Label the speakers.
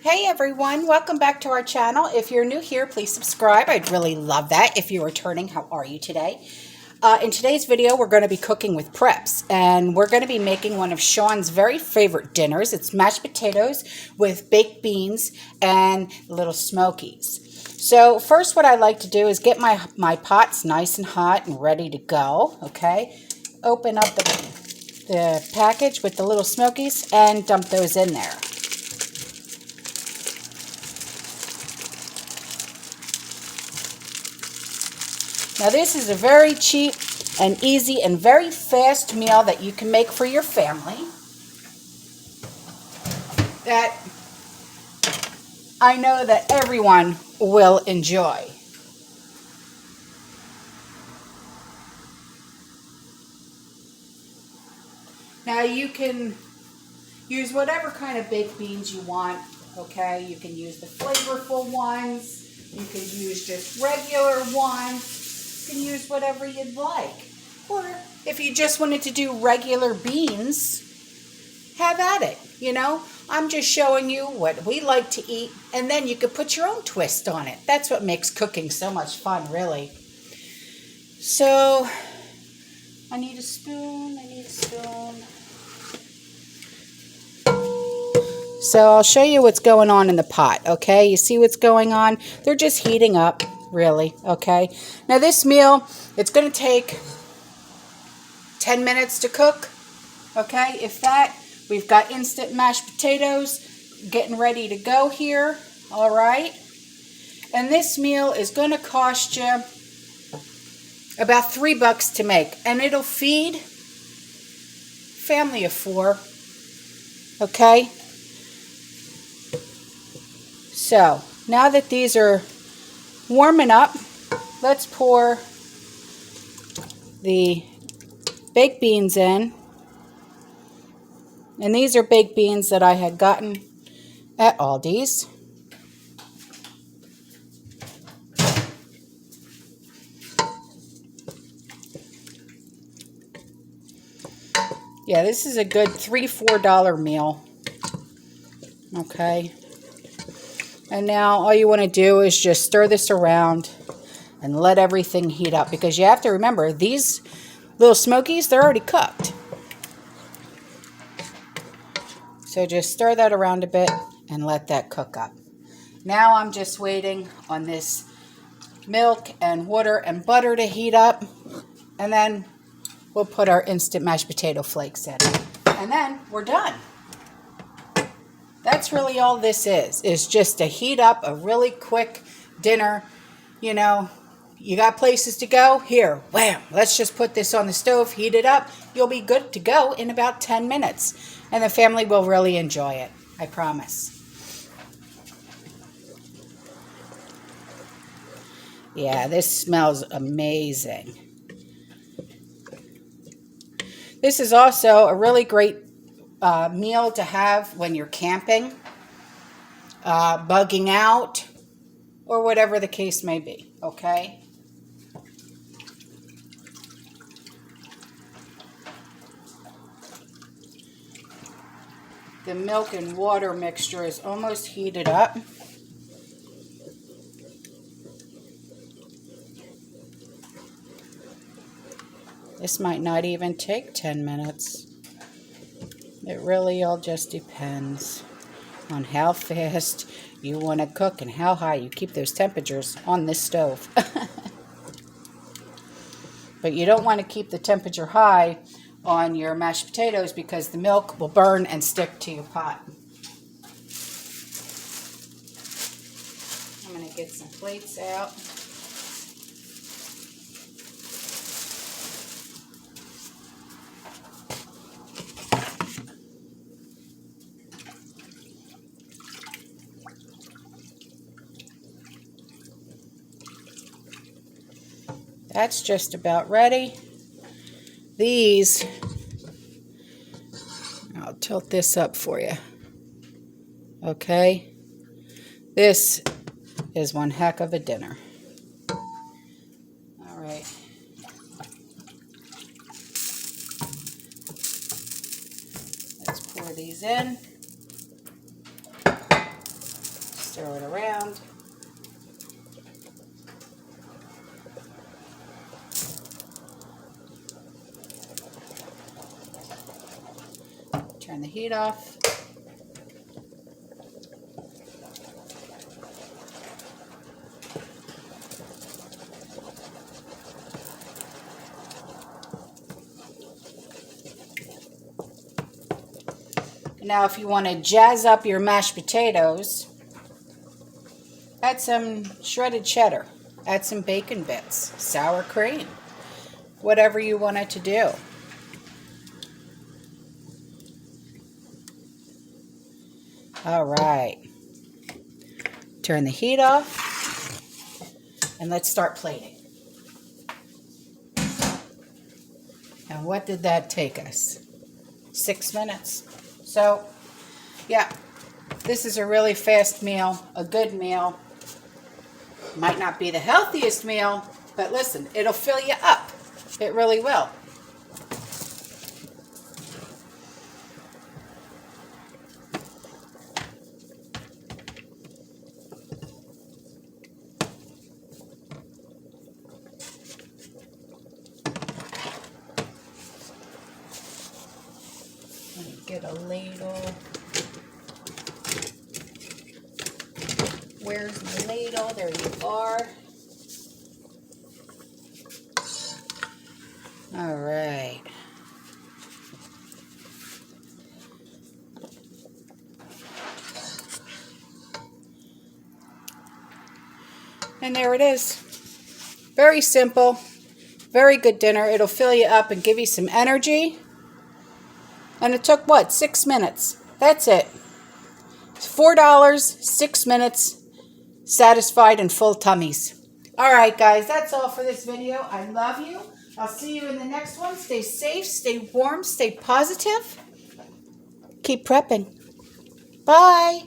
Speaker 1: Hey everyone, welcome back to our channel. If you're new here, please subscribe. I'd really love that. If you're returning, how are you today? In today's video, we're going to be cooking with preps, and we're going to be making one of Sean's very favorite dinners. It's mashed potatoes with baked beans and Little Smokies. So first what I like to do is get my pots nice and hot and ready to go, okay? Open up the package with the Little Smokies and dump those in there. Now this is a very cheap and easy and very fast meal that you can make for your family that I know that everyone will enjoy. Now you can use whatever kind of baked beans you want, okay? You can use the flavorful ones, you can use just regular ones. You can use whatever you'd like. Or if you just wanted to do regular beans, have at it. You know, I'm just showing you what we like to eat, and then you could put your own twist on it. That's what makes cooking so much fun, really. So, I need a spoon. So I'll show you what's going on in the pot, okay? You see what's going on? They're just heating up. Really, okay? Now this meal, it's going to take 10 minutes to cook, okay? If that, we've got instant mashed potatoes getting ready to go here, all right? And this meal is going to cost you about $3 to make, and it'll feed family of 4, okay? So, now that these are warming up, let's pour the baked beans in. And these are baked beans that I had gotten at Aldi's. Yeah, this is a good $3-4 meal. Okay. And now all you want to do is just stir this around and let everything heat up, because you have to remember, these Little Smokies, they're already cooked. So just stir that around a bit and let that cook up. Now I'm just waiting on this milk and water and butter to heat up, and then we'll put our instant mashed potato flakes in. And then we're done. That's really all this is just to heat up a really quick dinner. You know, you got places to go? Here, wham, let's just put this on the stove, heat it up. You'll be good to go in about 10 minutes. And the family will really enjoy it, I promise. Yeah, this smells amazing. This is also a really great meal to have when you're camping, bugging out, or whatever the case may be, okay? The milk and water mixture is almost heated up. This might not even take 10 minutes. It really all just depends on how fast you want to cook and how high you keep those temperatures on this stove. But you don't want to keep the temperature high on your mashed potatoes, because the milk will burn and stick to your pot. I'm going to get some plates out. That's just about ready. These, I'll tilt this up for you. Okay. This is one heck of a dinner. All right. Let's pour these in. Throw it around. Turn the heat off. Now, if you want to jazz up your mashed potatoes, add some shredded cheddar, add some bacon bits, sour cream, whatever you want it to do. All right. Turn the heat off, and let's start plating. And what did that take us? 6 minutes. So, yeah, this is a really fast meal, a good meal. Might not be the healthiest meal, but listen, it'll fill you up. It really will. Let me get a ladle. Where's the ladle? There you are. All right. And there it is. Very simple. Very good dinner. It'll fill you up and give you some energy. And it took, what, 6 minutes? That's it. It's $4, 6 minutes, satisfied and full tummies. All right, guys, that's all for this video. I love you. I'll see you in the next one. Stay safe, stay warm, stay positive. Keep prepping. Bye.